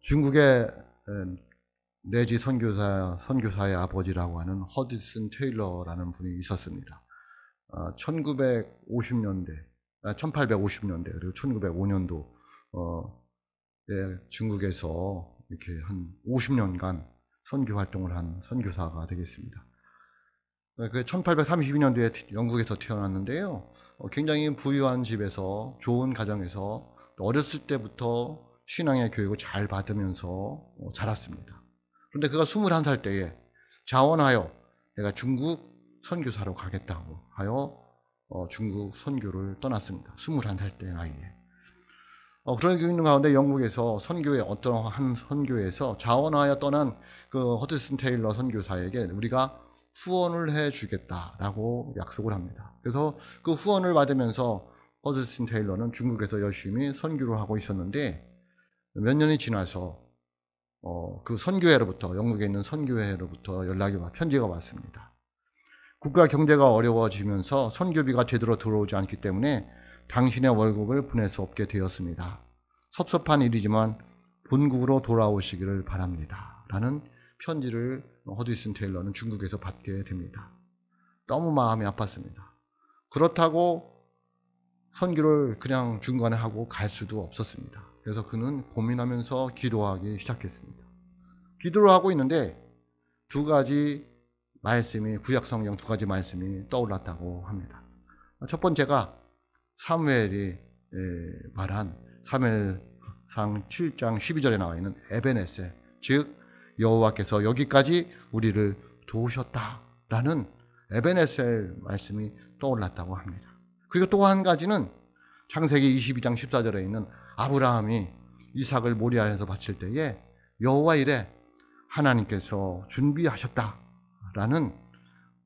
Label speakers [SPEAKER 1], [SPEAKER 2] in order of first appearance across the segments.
[SPEAKER 1] 중국의 내지 선교사의 아버지라고 하는 허드슨 테일러라는 분이 있었습니다. 1850년대 그리고 1905년도 중국에서 이렇게 한 50년간 선교 활동을 한 선교사가 되겠습니다. 그 1832년도에 영국에서 태어났는데요. 굉장히 부유한 집에서, 좋은 가정에서 어렸을 때부터 신앙의 교육을 잘 받으면서 자랐습니다. 그런데 그가 21살 때에 자원하여 내가 중국 선교사로 가겠다고 하여 중국 선교를 떠났습니다. 21살 때 나이에. 그런 경우 가운데 영국에서 선교의 어떤 한 선교에서 자원하여 떠난 그 허드슨 테일러 선교사에게 우리가 후원을 해 주겠다라고 약속을 합니다. 그래서 그 후원을 받으면서 허드슨 테일러는 중국에서 열심히 선교를 하고 있었는데 몇 년이 지나서 그 선교회로부터, 영국에 있는 선교회로부터 편지가 왔습니다. 국가 경제가 어려워지면서 선교비가 제대로 들어오지 않기 때문에 당신의 월급을 보낼 수 없게 되었습니다. 섭섭한 일이지만 본국으로 돌아오시기를 바랍니다. 라는 편지를 허드슨 테일러는 중국에서 받게 됩니다. 너무 마음이 아팠습니다. 그렇다고 선교를 그냥 중간에 하고 갈 수도 없었습니다. 그래서 그는 고민하면서 기도하기 시작했습니다. 기도를 하고 있는데 두 가지 말씀이, 구약 성경 두 가지 말씀이 떠올랐다고 합니다. 첫 번째가 사무엘이 말한 사무엘상 7장 12절에 나와 있는 에베네셀, 즉 여호와께서 여기까지 우리를 도우셨다라는 에베네셀 말씀이 떠올랐다고 합니다. 그리고 또 한 가지는 창세기 22장 14절에 있는 아브라함이 이삭을 모리아에서 바칠 때에 여호와 이래 하나님께서 준비하셨다라는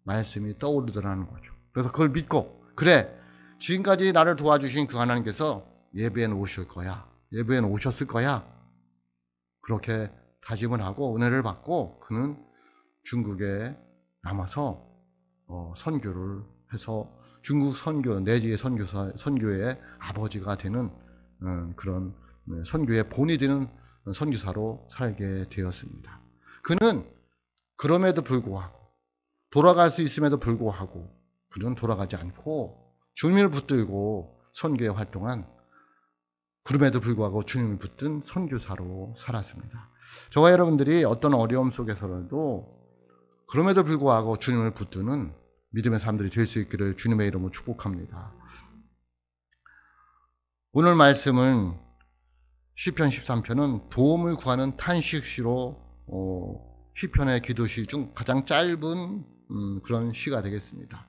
[SPEAKER 1] 말씀이 떠오르더라는 거죠. 그래서 그걸 믿고, 그래, 지금까지 나를 도와주신 그 하나님께서 예배에 오실 거야, 예배에 오셨을 거야, 그렇게 다짐을 하고 은혜를 받고 그는 중국에 남아서 선교를 해서 중국 선교, 내지의 선교의 아버지가 되는 그런 선교의 본이 되는 선교사로 살게 되었습니다. 그는 그럼에도 불구하고, 돌아갈 수 있음에도 불구하고 그는 돌아가지 않고 주님을 붙들고 선교에 활동한, 그럼에도 불구하고 주님을 붙든 선교사로 살았습니다. 저와 여러분들이 어떤 어려움 속에서라도 그럼에도 불구하고 주님을 붙드는 믿음의 사람들이 될 수 있기를 주님의 이름으로 축복합니다. 오늘 말씀은 시편 13편은 도움을 구하는 탄식시로 시편의 기도시 중 가장 짧은 그런 시가 되겠습니다.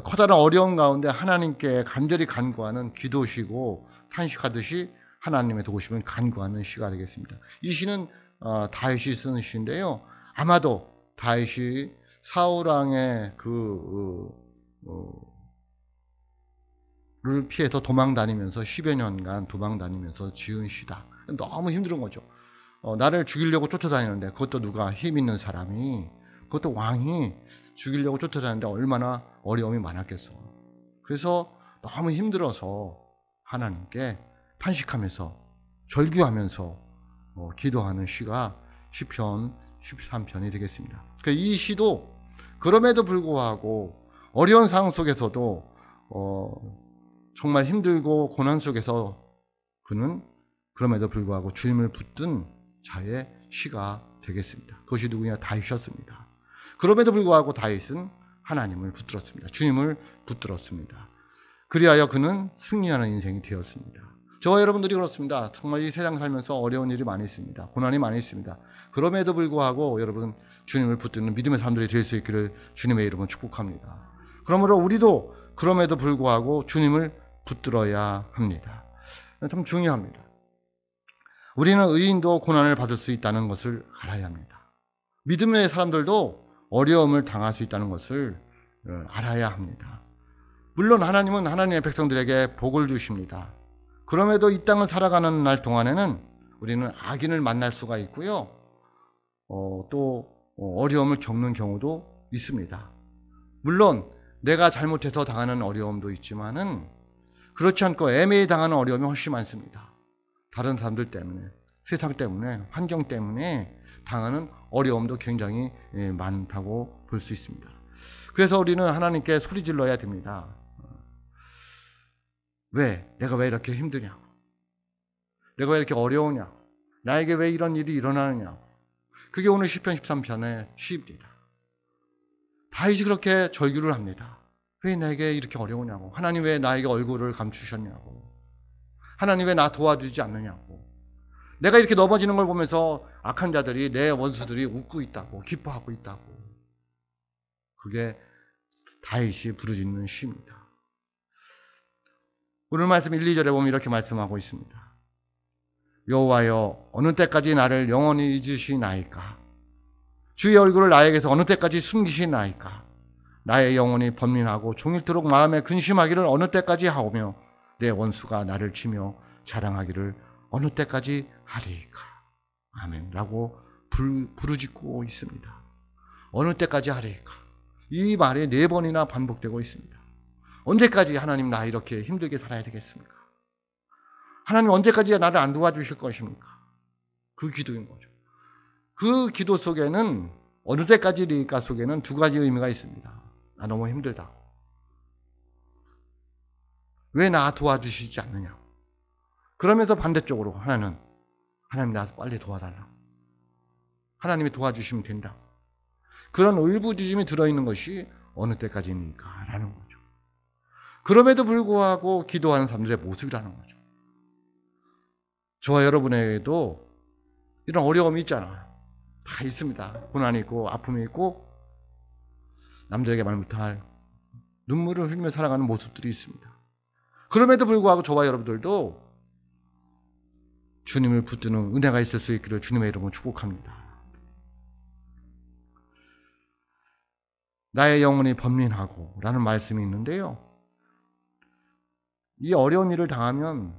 [SPEAKER 1] 커다란 어려움 가운데 하나님께 간절히 간구하는 기도시고, 탄식하듯이 하나님의 도우심을 간구하는 시가 되겠습니다. 이 시는 다윗이 쓴 시인데요. 아마도 다윗이 사울왕의 를 피해서 도망 다니면서 10여 년간 도망 다니면서 지은 시다. 너무 힘든 거죠. 나를 죽이려고 쫓아다니는데, 그것도 누가 힘 있는 사람이, 그것도 왕이 죽이려고 쫓아다니는데 얼마나 어려움이 많았겠어. 그래서 너무 힘들어서 하나님께 탄식하면서 절규하면서 기도하는 시가 시편 13편이 되겠습니다. 이 시도 그럼에도 불구하고 어려운 상황 속에서도 정말 힘들고 고난 속에서 그는 그럼에도 불구하고 주님을 붙든 자의 시가 되겠습니다. 그것이 누구냐? 다윗이었습니다. 그럼에도 불구하고 다윗은 하나님을 붙들었습니다. 주님을 붙들었습니다. 그리하여 그는 승리하는 인생이 되었습니다. 저와 여러분들이 그렇습니다. 정말 이 세상 살면서 어려운 일이 많이 있습니다. 고난이 많이 있습니다. 그럼에도 불구하고 여러분 주님을 붙드는 믿음의 사람들이 될 수 있기를 주님의 이름으로 축복합니다. 그러므로 우리도 그럼에도 불구하고 주님을 붙들어야 합니다. 참 중요합니다. 우리는 의인도 고난을 받을 수 있다는 것을 알아야 합니다. 믿음의 사람들도 어려움을 당할 수 있다는 것을 알아야 합니다. 물론 하나님은 하나님의 백성들에게 복을 주십니다. 그럼에도 이 땅을 살아가는 날 동안에는 우리는 악인을 만날 수가 있고요. 또 어려움을 겪는 경우도 있습니다. 물론 내가 잘못해서 당하는 어려움도 있지만은 그렇지 않고 애매히 당하는 어려움이 훨씬 많습니다. 다른 사람들 때문에, 세상 때문에, 환경 때문에 당하는 어려움도 굉장히 많다고 볼 수 있습니다. 그래서 우리는 하나님께 소리 질러야 됩니다. 내가 왜 이렇게 힘드냐고, 내가 왜 이렇게 어려우냐고, 나에게 왜 이런 일이 일어나느냐고. 그게 오늘 시편 13편의 시입니다. 다윗이 그렇게 절규를 합니다. 왜 내게 이렇게 어려우냐고, 하나님 왜 나에게 얼굴을 감추셨냐고, 하나님 왜 나 도와주지 않느냐고. 내가 이렇게 넘어지는 걸 보면서 악한 자들이, 내 원수들이 웃고 있다고, 기뻐하고 있다고. 그게 다윗이 부르짖는 시입니다. 오늘 말씀 1, 2절에 보면 이렇게 말씀하고 있습니다. 여호와여, 어느 때까지 나를 영원히 잊으시나이까? 주의 얼굴을 나에게서 어느 때까지 숨기시나이까? 나의 영혼이 번민하고 종일토록 마음에 근심하기를 어느 때까지 하오며 내 원수가 나를 치며 자랑하기를 어느 때까지 하리이까? 아멘. 라고 부르짖고 있습니다. 어느 때까지 하리이까? 이 말이 4번이나 반복되고 있습니다. 언제까지 하나님 나 이렇게 힘들게 살아야 되겠습니까? 하나님 언제까지 나를 안 도와주실 것입니까? 그 기도인 거죠. 그 기도 속에는, 어느 때까지리까 속에는 2가지 의미가 있습니다. 나 너무 힘들다고. 왜 나 도와주시지 않느냐고. 그러면서 반대쪽으로 하나님 나 빨리 도와달라고. 하나님이 도와주시면 된다. 그런 울부짖음이 들어있는 것이 어느 때까지입니까? 라는 거죠. 그럼에도 불구하고 기도하는 사람들의 모습이라는 거죠. 저와 여러분에게도 이런 어려움이 있잖아요. 다 있습니다. 고난이 있고 아픔이 있고 남들에게 말 못할 눈물을 흘리며 살아가는 모습들이 있습니다. 그럼에도 불구하고 저와 여러분들도 주님을 붙드는 은혜가 있을 수 있기를 주님의 이름으로 축복합니다. 나의 영혼이 번민하고 라는 말씀이 있는데요. 이 어려운 일을 당하면,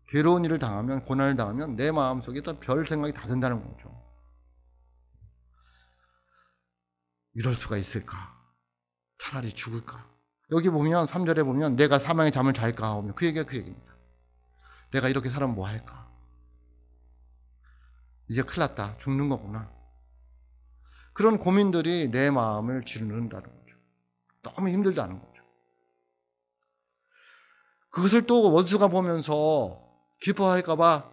[SPEAKER 1] 괴로운 일을 당하면, 고난을 당하면 내 마음속에 별 생각이 다 든다는 거죠. 이럴 수가 있을까? 차라리 죽을까? 여기 보면 3절에 보면 내가 사망의 잠을 잘까 하면 그 얘기가 그 얘기입니다. 내가 이렇게 살면 뭐 할까? 이제 큰일 났다. 죽는 거구나. 그런 고민들이 내 마음을 짓누른다는 거죠. 너무 힘들다는 거죠. 그것을 또 원수가 보면서 기뻐할까 봐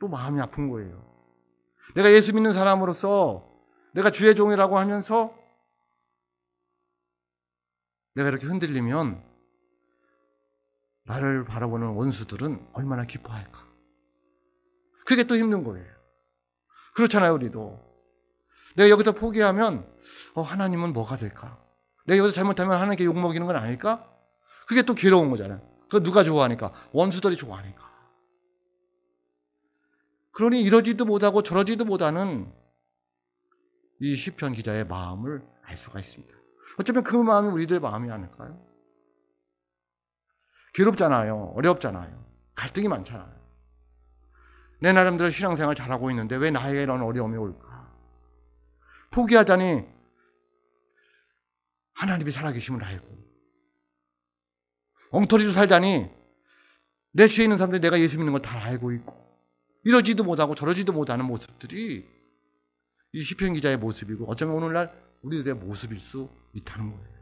[SPEAKER 1] 또 마음이 아픈 거예요. 내가 예수 믿는 사람으로서 내가 주의 종이라고 하면서 내가 이렇게 흔들리면 나를 바라보는 원수들은 얼마나 기뻐할까. 그게 또 힘든 거예요. 그렇잖아요, 우리도. 내가 여기서 포기하면 하나님은 뭐가 될까? 내가 여기서 잘못하면 하나님께 욕먹이는 건 아닐까? 그게 또 괴로운 거잖아요. 그거 누가 좋아하니까? 원수들이 좋아하니까. 그러니 이러지도 못하고 저러지도 못하는 이 시편 기자의 마음을 알 수가 있습니다. 어쩌면 그 마음이 우리들의 마음이 아닐까요? 괴롭잖아요. 어렵잖아요. 갈등이 많잖아요. 내 나름대로 신앙생활 잘하고 있는데 왜 나에게 이런 어려움이 올까? 포기하자니 하나님이 살아계심을 알고, 엉터리로 살자니 내 주위에 있는 사람들이 내가 예수 믿는 걸 다 알고 있고, 이러지도 못하고 저러지도 못하는 모습들이 이 시편 기자의 모습이고 어쩌면 오늘날 우리들의 모습일 수 있다는 거예요.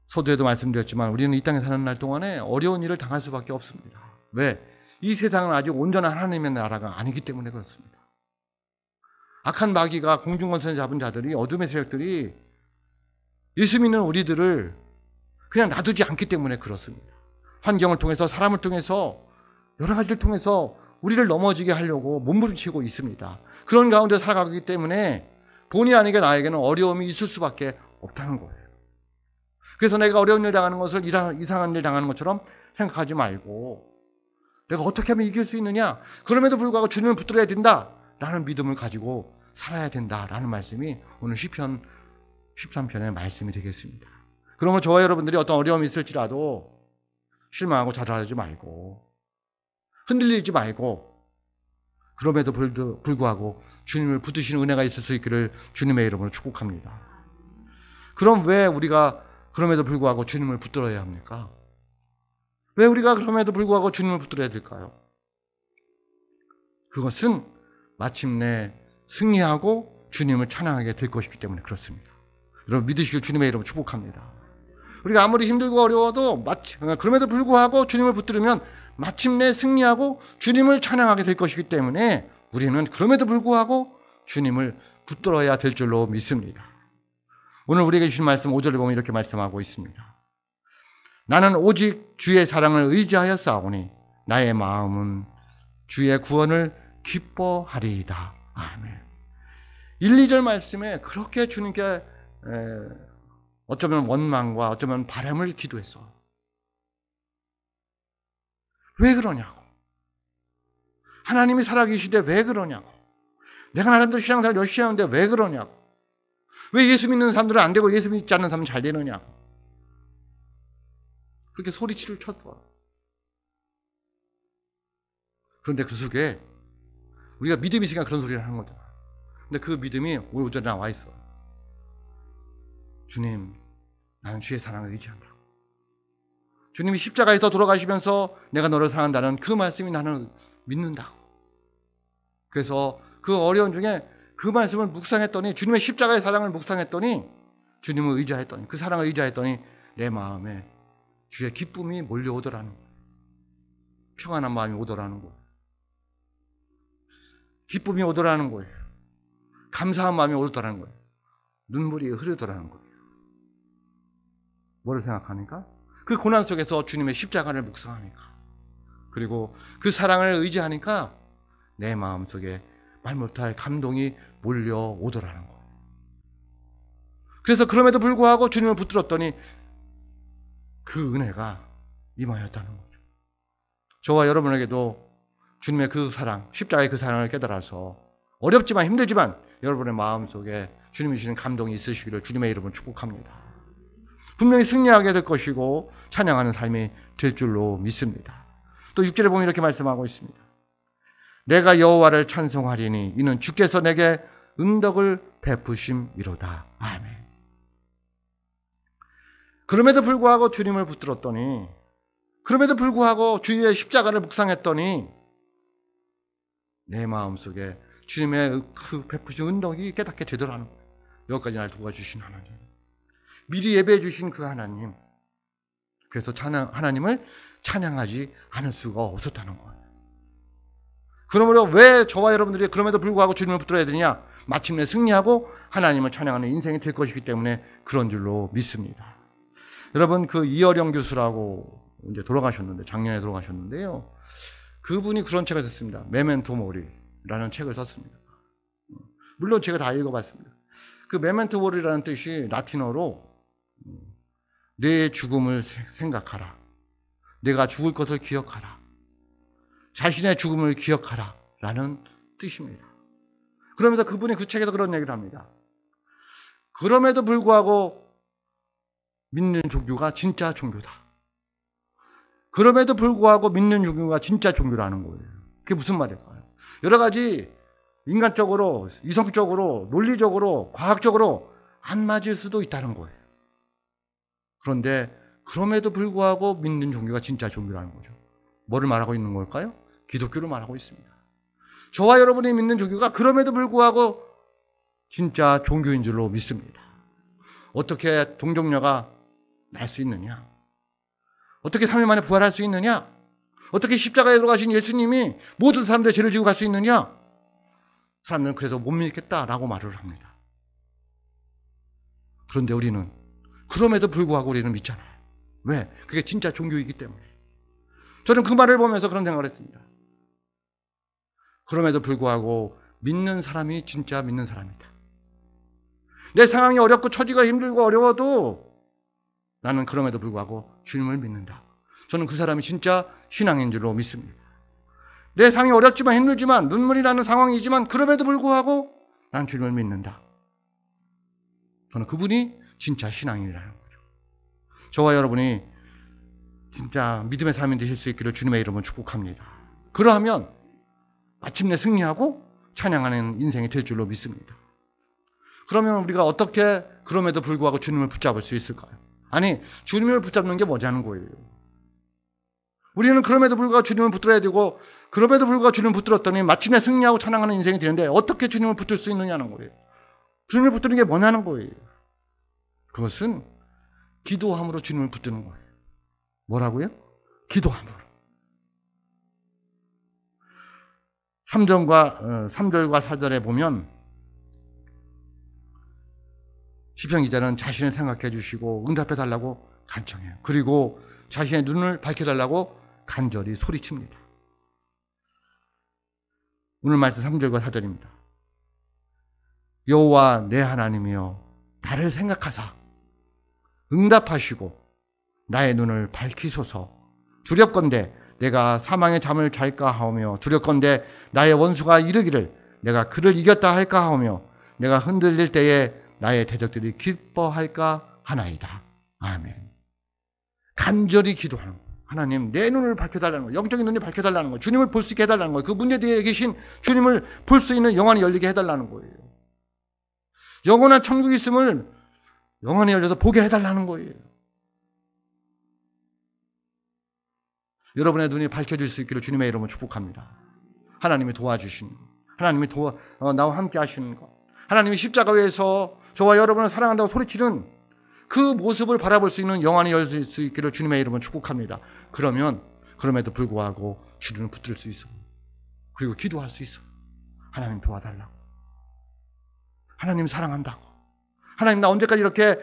[SPEAKER 1] 서두에도 말씀드렸지만 우리는 이 땅에 사는 날 동안에 어려운 일을 당할 수밖에 없습니다. 왜? 이 세상은 아직 온전한 하나님의 나라가 아니기 때문에 그렇습니다. 악한 마귀가 공중권선을 잡은 자들이, 어둠의 세력들이 예수 믿는 우리들을 그냥 놔두지 않기 때문에 그렇습니다. 환경을 통해서, 사람을 통해서, 여러 가지를 통해서 우리를 넘어지게 하려고 몸부림치고 있습니다. 그런 가운데 살아가기 때문에 본의 아니게 나에게는 어려움이 있을 수밖에 없다는 거예요. 그래서 내가 어려운 일 당하는 것을 이상한 일 당하는 것처럼 생각하지 말고, 내가 어떻게 하면 이길 수 있느냐? 그럼에도 불구하고 주님을 붙들어야 된다라는 믿음을 가지고 살아야 된다라는 말씀이 오늘 시편 13편의 말씀이 되겠습니다. 그러면 저와 여러분들이 어떤 어려움이 있을지라도 실망하고 좌절하지 말고, 흔들리지 말고, 그럼에도 불구하고 주님을 붙드시는 은혜가 있을 수 있기를 주님의 이름으로 축복합니다. 그럼 왜 우리가 그럼에도 불구하고 주님을 붙들어야 합니까? 왜 우리가 그럼에도 불구하고 주님을 붙들어야 될까요? 그것은 마침내 승리하고 주님을 찬양하게 될 것이기 때문에 그렇습니다. 여러분 믿으시길 주님의 이름으로 축복합니다. 우리가 아무리 힘들고 어려워도 그럼에도 불구하고 주님을 붙들으면 마침내 승리하고 주님을 찬양하게 될 것이기 때문에 우리는 그럼에도 불구하고 주님을 붙들어야 될 줄로 믿습니다. 오늘 우리에게 주신 말씀 5절에 보면 이렇게 말씀하고 있습니다. 나는 오직 주의 사랑을 의지하여 싸우니 나의 마음은 주의 구원을 기뻐하리이다. 아멘. 1, 2절 말씀에 그렇게 주님께 어쩌면 원망과 어쩌면 바람을 기도했어. 왜 그러냐고. 하나님이 살아계시되 왜 그러냐고. 내가 나름대로 신앙생활 열심히 하는데 왜 그러냐고. 왜 예수 믿는 사람들은 안 되고 예수 믿지 않는 사람은 잘 되느냐고. 그렇게 소리치를 쳤어. 그런데 그 속에 우리가 믿음이 있으니까 그런 소리를 하는 거잖아. 근데 그 믿음이 오늘 오전에 나와 있어. 주님, 나는 주의 사랑을 의지한다. 주님이 십자가에서 돌아가시면서 내가 너를 사랑한다는 그 말씀이 나는 믿는다고. 그래서 그 어려운 중에 그 말씀을 묵상했더니, 주님의 십자가의 사랑을 묵상했더니, 주님을 의지했더니, 그 사랑을 의지했더니 내 마음에 주의 기쁨이 몰려오더라는 거예요. 평안한 마음이 오더라는 거예요. 기쁨이 오더라는 거예요. 감사한 마음이 오더라는 거예요. 눈물이 흐르더라는 거예요. 뭐를 생각하니까? 그 고난 속에서 주님의 십자가를 묵상하니까, 그리고 그 사랑을 의지하니까 내 마음속에 말 못할 감동이 몰려오더라는 거예요. 그래서 그럼에도 불구하고 주님을 붙들었더니 그 은혜가 임하였다는 거죠. 저와 여러분에게도 주님의 그 사랑, 십자가의 그 사랑을 깨달아서 어렵지만 힘들지만 여러분의 마음속에 주님이 주시는 감동이 있으시기를 주님의 이름으로 축복합니다. 분명히 승리하게 될 것이고 찬양하는 삶이 될 줄로 믿습니다. 또 6절에 보면 이렇게 말씀하고 있습니다. 내가 여호와를 찬송하리니 이는 주께서 내게 은덕을 베푸심이로다. 아멘. 그럼에도 불구하고 주님을 붙들었더니, 그럼에도 불구하고 주의 십자가를 묵상했더니 내 마음속에 주님의 그 베푸신 은덕이 깨닫게 되더라는 거예요. 여기까지 날 도와주신 하나님, 미리 예배해 주신 그 하나님, 그래서 하나님을 찬양하지 않을 수가 없었다는 거예요. 그러므로 왜 저와 여러분들이 그럼에도 불구하고 주님을 붙들어야 되냐? 마침내 승리하고 하나님을 찬양하는 인생이 될 것이기 때문에 그런 줄로 믿습니다. 여러분, 그 이어령 교수라고 이제 돌아가셨는데, 작년에 돌아가셨는데요. 그분이 그런 책을 썼습니다. 메멘토 모리라는 책을 썼습니다. 물론 제가 다 읽어봤습니다. 그 메멘토 모리라는 뜻이 라틴어로 내 죽음을 생각하라, 내가 죽을 것을 기억하라, 자신의 죽음을 기억하라 라는 뜻입니다. 그러면서 그분이 그 책에서 그런 얘기를 합니다. 그럼에도 불구하고 믿는 종교가 진짜 종교다. 그럼에도 불구하고 믿는 종교가 진짜 종교라는 거예요. 그게 무슨 말일까요? 여러 가지 인간적으로, 이성적으로, 논리적으로, 과학적으로 안 맞을 수도 있다는 거예요. 그런데 그럼에도 불구하고 믿는 종교가 진짜 종교라는 거죠. 뭐를 말하고 있는 걸까요? 기독교를 말하고 있습니다. 저와 여러분이 믿는 종교가 그럼에도 불구하고 진짜 종교인 줄로 믿습니다. 어떻게 동정녀가 날 수 있느냐? 어떻게 3일 만에 부활할 수 있느냐? 어떻게 십자가에 들어가신 예수님이 모든 사람들의 죄를 지고 갈 수 있느냐? 사람들은 그래서 못 믿겠다라고 말을 합니다. 그런데 우리는 그럼에도 불구하고 우리는 믿잖아요. 왜? 그게 진짜 종교이기 때문에. 저는 그 말을 보면서 그런 생각을 했습니다. 그럼에도 불구하고 믿는 사람이 진짜 믿는 사람이다. 내 상황이 어렵고 처지가 힘들고 어려워도 나는 그럼에도 불구하고 주님을 믿는다. 저는 그 사람이 진짜 신앙인 줄로 믿습니다. 내 상황이 어렵지만 힘들지만 눈물이 나는 상황이지만 그럼에도 불구하고 난 주님을 믿는다. 저는 그분이 진짜 신앙인이라는 거죠. 저와 여러분이 진짜 믿음의 삶이 되실 수 있기를 주님의 이름으로 축복합니다. 그러하면 마침내 승리하고 찬양하는 인생이 될 줄로 믿습니다. 그러면 우리가 어떻게 그럼에도 불구하고 주님을 붙잡을 수 있을까요? 아니, 주님을 붙잡는 게 뭐냐는 거예요. 우리는 그럼에도 불구하고 주님을 붙들어야 되고, 그럼에도 불구하고 주님을 붙들었더니 마침내 승리하고 찬양하는 인생이 되는데, 어떻게 주님을 붙들 수 있느냐는 거예요. 주님을 붙드는 게 뭐냐는 거예요. 그것은 기도함으로 주님을 붙드는 거예요. 뭐라고요? 기도함으로. 3절과 4절에 보면 시편 기자는 자신을 생각해 주시고 응답해 달라고 간청해요. 그리고 자신의 눈을 밝혀 달라고 간절히 소리칩니다. 오늘 말씀 3절과 4절입니다. 여호와 내 하나님이여 나를 생각하사 응답하시고 나의 눈을 밝히소서. 두렵건대 내가 사망의 잠을 잘까 하오며, 두렵건대 나의 원수가 이르기를 내가 그를 이겼다 할까 하오며, 내가 흔들릴 때에 나의 대적들이 기뻐할까 하나이다. 아멘. 간절히 기도하는 거예요. 하나님, 내 눈을 밝혀달라는 거예요. 영적인 눈이 밝혀달라는 거예요. 주님을 볼 수 있게 해달라는 거예요. 그 문제 뒤에 계신 주님을 볼 수 있는 영안이 열리게 해달라는 거예요. 영원한 천국이 있음을 영안이 열려서 보게 해달라는 거예요. 여러분의 눈이 밝혀질 수 있기를 주님의 이름으로 축복합니다. 하나님이 도와주시는 것, 하나님이 나와 함께 하시는 것, 하나님이 십자가에서 저와 여러분을 사랑한다고 소리치는 그 모습을 바라볼 수 있는 영안이 열릴 수 있기를 주님의 이름으로 축복합니다. 그러면 그럼에도 불구하고 주님을 붙들 수 있어. 그리고 기도할 수 있어. 하나님 도와달라고. 하나님 사랑한다고. 하나님 나 언제까지 이렇게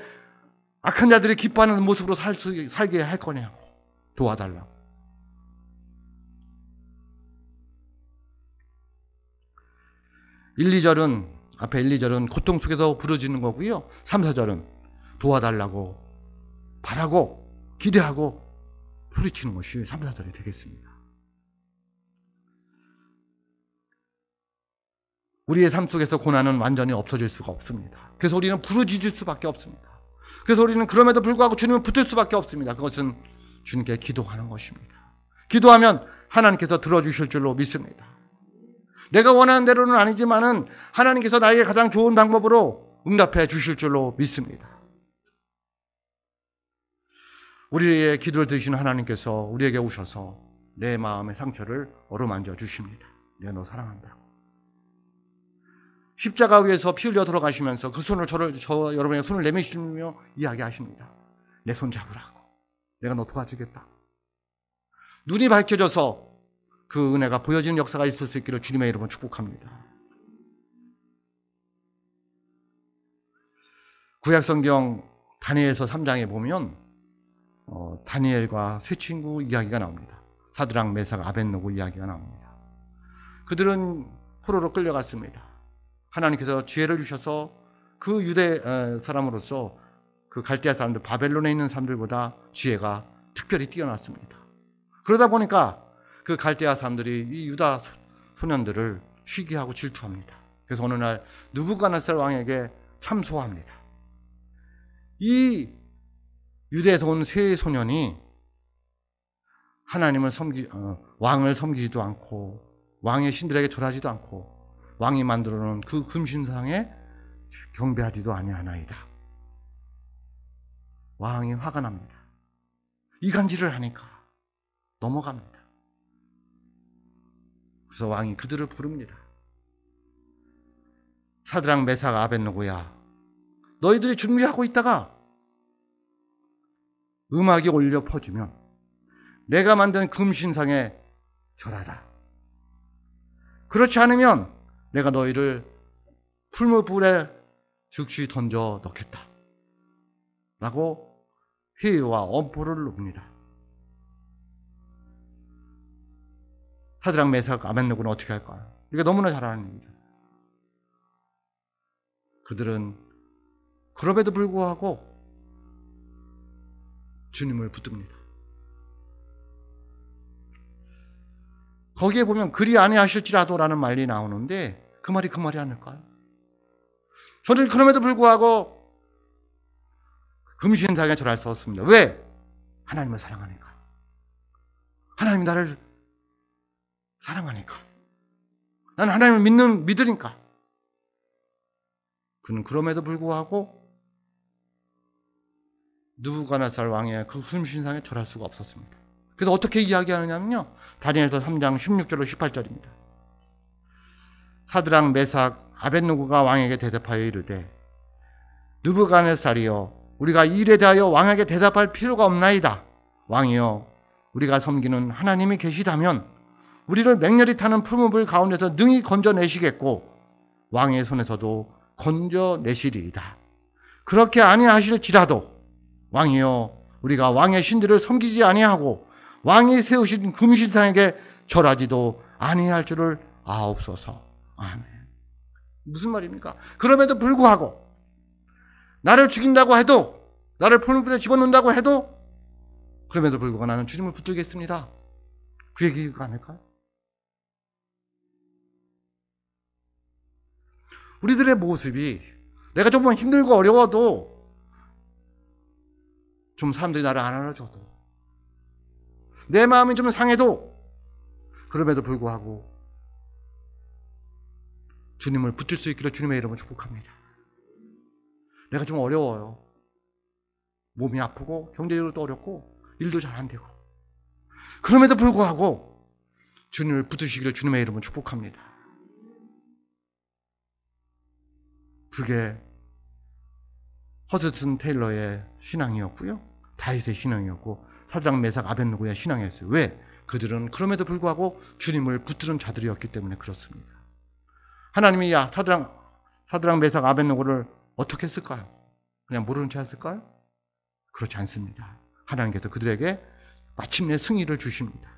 [SPEAKER 1] 악한 자들이 기뻐하는 모습으로 살게 할 거냐고. 도와달라고. 앞에 1, 2절은 고통 속에서 부르짖는 거고요. 3, 4절은 도와달라고 바라고 기대하고 소리치는 것이 3, 4절이 되겠습니다. 우리의 삶 속에서 고난은 완전히 없어질 수가 없습니다. 그래서 우리는 부르짖을 수밖에 없습니다. 그래서 우리는 그럼에도 불구하고 주님을 붙들 수밖에 없습니다. 그것은 주님께 기도하는 것입니다. 기도하면 하나님께서 들어주실 줄로 믿습니다. 내가 원하는 대로는 아니지만은 하나님께서 나에게 가장 좋은 방법으로 응답해 주실 줄로 믿습니다. 우리의 기도를 들으시는 하나님께서 우리에게 오셔서 내 마음의 상처를 어루만져 주십니다. 내가 너 사랑한다고. 십자가 위에서 피 흘려 돌아가시면서 그 손을 여러분의 손을 내미시며 이야기하십니다. 내 손 잡으라고. 내가 너 도와주겠다. 눈이 밝혀져서 그 은혜가 보여지는 역사가 있을 수 있기를 주님의 이름으로 축복합니다. 구약성경 다니엘서 3장에 보면 다니엘과 세 친구 이야기가 나옵니다. 사드락, 메삭, 아벳느고 이야기가 나옵니다. 그들은 포로로 끌려갔습니다. 하나님께서 지혜를 주셔서 그 유대 사람으로서 그 갈대아 사람들, 바벨론에 있는 사람들보다 지혜가 특별히 뛰어났습니다. 그러다 보니까 그 갈대아 사람들이 이 유다 소년들을 시기하고 질투합니다. 그래서 어느 날 느부갓네살 왕에게 참소합니다. 이 유대에서 온 세 소년이 하나님을 왕을 섬기지도 않고 왕의 신들에게 절하지도 않고 왕이 만들어 놓은 그 금신상에 경배하지도 아니하나이다. 왕이 화가 납니다. 이간질을 하니까 넘어갑니다. 그래서 왕이 그들을 부릅니다. 사드락, 메삭, 아벳느고야, 너희들이 준비하고 있다가 음악이 올려 퍼지면 내가 만든 금신상에 절하라. 그렇지 않으면 내가 너희를 풀무불에 즉시 던져 넣겠다. 라고 회의와 엄포를 놉니다. 사드락, 메삭, 아벳느고는 어떻게 할까요? 이게 너무나 잘 아는 일이죠. 그들은 그럼에도 불구하고 주님을 붙듭니다. 거기에 보면 그리 아니하실지라도라는 말이 나오는데 그 말이 아닐까요? 저는 그럼에도 불구하고 금신상에 절할 수 없습니다. 왜? 하나님을 사랑하니까. 하나님이 나를 사랑하니까. 나는 하나님을 믿으니까. 그는 그럼에도 불구하고 느부갓네살 왕의 그 금신상에 절할 수가 없었습니다. 그래서 어떻게 이야기하느냐면요. 다니엘서 3장 16절로 18절입니다. 사드락, 메삭, 아벳느고가 왕에게 대답하여 이르되 느부갓네살이여, 우리가 이 일에 대하여 왕에게 대답할 필요가 없나이다. 왕이여, 우리가 섬기는 하나님이 계시다면 우리를 맹렬히 타는 풀무불 가운데서 능히 건져내시겠고 왕의 손에서도 건져내시리이다. 그렇게 아니하실지라도 왕이여, 우리가 왕의 신들을 섬기지 아니하고 왕이 세우신 금신상에게 절하지도 아니할 줄을 아옵소서. 아멘. 무슨 말입니까? 그럼에도 불구하고 나를 죽인다고 해도, 나를 풀무불에 집어넣는다고 해도 그럼에도 불구하고 나는 주님을 붙들겠습니다. 그 얘기가 아닐까요? 우리들의 모습이 내가 조금 힘들고 어려워도 좀 사람들이 나를 안 알아줘도 내 마음이 좀 상해도 그럼에도 불구하고 주님을 붙들 수 있기를 주님의 이름으로 축복합니다. 내가 좀 어려워요. 몸이 아프고 경제적으로도 어렵고 일도 잘 안 되고 그럼에도 불구하고 주님을 붙드시기를 주님의 이름으로 축복합니다. 그게 허드슨 테일러의 신앙이었고요. 다윗의 신앙이었고 사드락, 메삭, 아벳느고의 신앙이었어요. 왜? 그들은 그럼에도 불구하고 주님을 붙드는 자들이었기 때문에 그렇습니다. 하나님이 사드락, 메삭, 아벳느고를 어떻게 했을까요? 그냥 모르는 채 했을까요? 그렇지 않습니다. 하나님께서 그들에게 마침내 승리를 주십니다.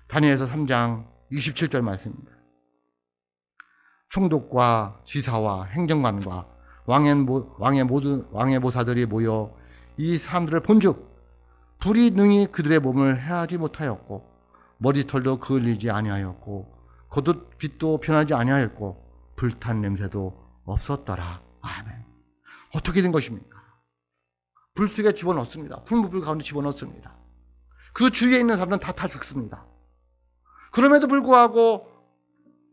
[SPEAKER 1] 다니엘서 3장 27절 말씀입니다. 총독과 지사와 행정관과 왕의 모사들이 모여 이 사람들을 본즉 불이 능히 그들의 몸을 해하지 못하였고 머리털도 그을리지 아니하였고 겉옷 빛도 변하지 아니하였고 불탄 냄새도 없었더라. 아멘. 어떻게 된 것입니까? 불 속에 집어넣습니다. 풀무불 가운데 집어넣습니다. 그 주위에 있는 사람들은 다 죽습니다. 그럼에도 불구하고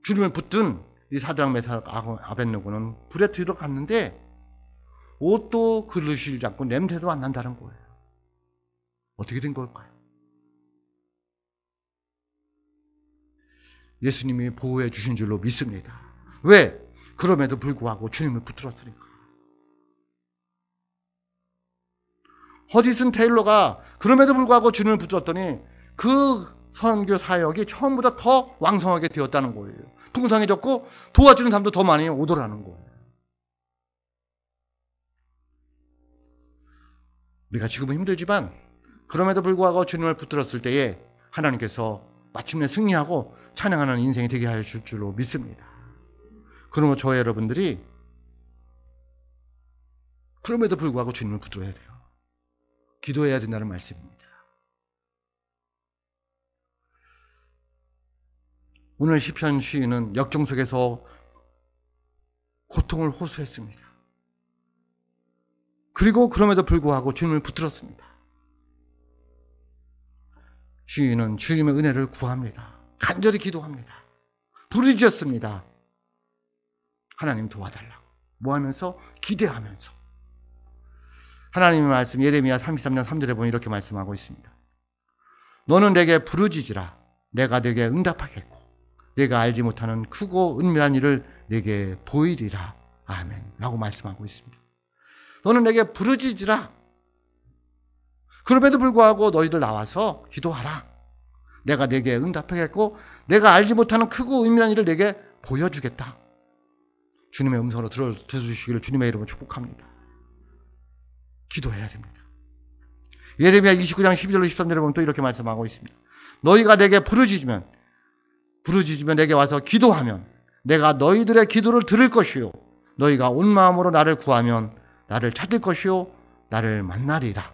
[SPEAKER 1] 주님을 붙든 이 사드락, 메삭, 아벳느고는 불에 들어갔는데 옷도 그르시지 않고 냄새도 안 난다는 거예요. 어떻게 된 걸까요? 예수님이 보호해 주신 줄로 믿습니다. 왜? 그럼에도 불구하고 주님을 붙들었으니까. 허디슨 테일러가 그럼에도 불구하고 주님을 붙들었더니 그 선교 사역이 처음보다 더 왕성하게 되었다는 거예요. 풍성해졌고 도와주는 사람도 더 많이 오더라는 거예요. 우리가 지금은 힘들지만 그럼에도 불구하고 주님을 붙들었을 때에 하나님께서 마침내 승리하고 찬양하는 인생이 되게 하실 줄로 믿습니다. 그러므로 저와 여러분들이 그럼에도 불구하고 주님을 붙들어야 돼요. 기도해야 된다는 말씀입니다. 오늘 시편 시인은 역경 속에서 고통을 호소했습니다. 그리고 그럼에도 불구하고 주님을 붙들었습니다. 시인은 주님의 은혜를 구합니다. 간절히 기도합니다. 부르짖었습니다. 하나님 도와달라고. 뭐 하면서? 기대하면서. 하나님의 말씀 예레미야 33장 3절에 보면 이렇게 말씀하고 있습니다. 너는 내게 부르짖으라. 내가 내게 응답하겠고 내가 알지 못하는 크고 은밀한 일을 내게 보이리라. 아멘. 라고 말씀하고 있습니다. 너는 내게 부르짖으라. 그럼에도 불구하고 너희들 나와서 기도하라. 내가 내게 응답하겠고 내가 알지 못하는 크고 은밀한 일을 내게 보여주겠다. 주님의 음성으로 들어주시기를 주님의 이름으로 축복합니다. 기도해야 됩니다. 예레미야 29장 12절로 13절에 보면 또 이렇게 말씀하고 있습니다. 너희가 내게 부르짖으면 내게 와서 기도하면 내가 너희들의 기도를 들을 것이요 너희가 온 마음으로 나를 구하면 나를 찾을 것이요 나를 만나리라.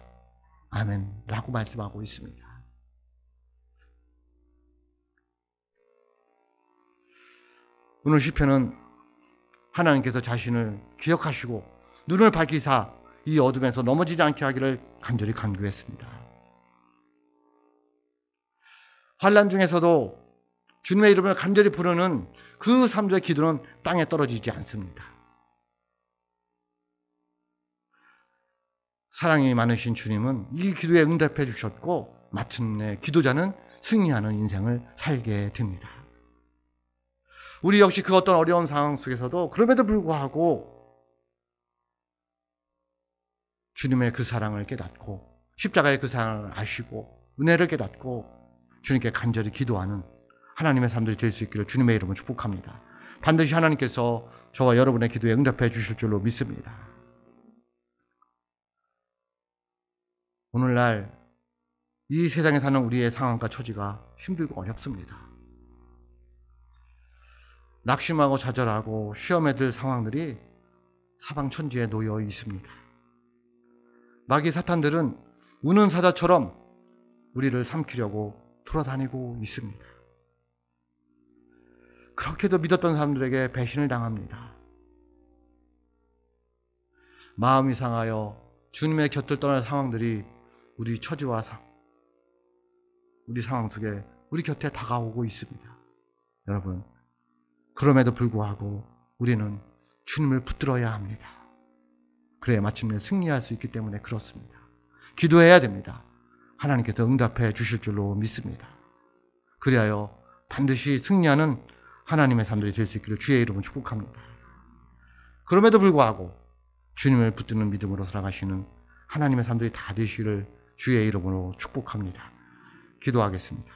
[SPEAKER 1] 아멘. 라고 말씀하고 있습니다. 오늘 시편은 하나님께서 자신을 기억하시고 눈을 밝히사 이 어둠에서 넘어지지 않게 하기를 간절히 간구했습니다. 환난 중에서도 주님의 이름을 간절히 부르는 그 사람들의 기도는 땅에 떨어지지 않습니다. 사랑이 많으신 주님은 이 기도에 응답해 주셨고 마침내 기도자는 승리하는 인생을 살게 됩니다. 우리 역시 그 어떤 어려운 상황 속에서도 그럼에도 불구하고 주님의 그 사랑을 깨닫고 십자가의 그 사랑을 아시고 은혜를 깨닫고 주님께 간절히 기도하는 하나님의 사람들이 될 수 있기를 주님의 이름으로 축복합니다. 반드시 하나님께서 저와 여러분의 기도에 응답해 주실 줄로 믿습니다. 오늘날 이 세상에 사는 우리의 상황과 처지가 힘들고 어렵습니다. 낙심하고 좌절하고 시험에 들 상황들이 사방천지에 놓여 있습니다. 마귀 사탄들은 우는 사자처럼 우리를 삼키려고 돌아다니고 있습니다. 그렇게도 믿었던 사람들에게 배신을 당합니다. 마음이 상하여 주님의 곁을 떠날 상황들이 우리 처지와 우리 상황 속에 우리 곁에 다가오고 있습니다. 여러분, 그럼에도 불구하고 우리는 주님을 붙들어야 합니다. 그래야 마침내 승리할 수 있기 때문에 그렇습니다. 기도해야 됩니다. 하나님께서 응답해 주실 줄로 믿습니다. 그리하여 반드시 승리하는 하나님의 사람들이 될 수 있기를 주의 이름으로 축복합니다. 그럼에도 불구하고 주님을 붙드는 믿음으로 살아가시는 하나님의 사람들이 다 되시기를 주의 이름으로 축복합니다. 기도하겠습니다.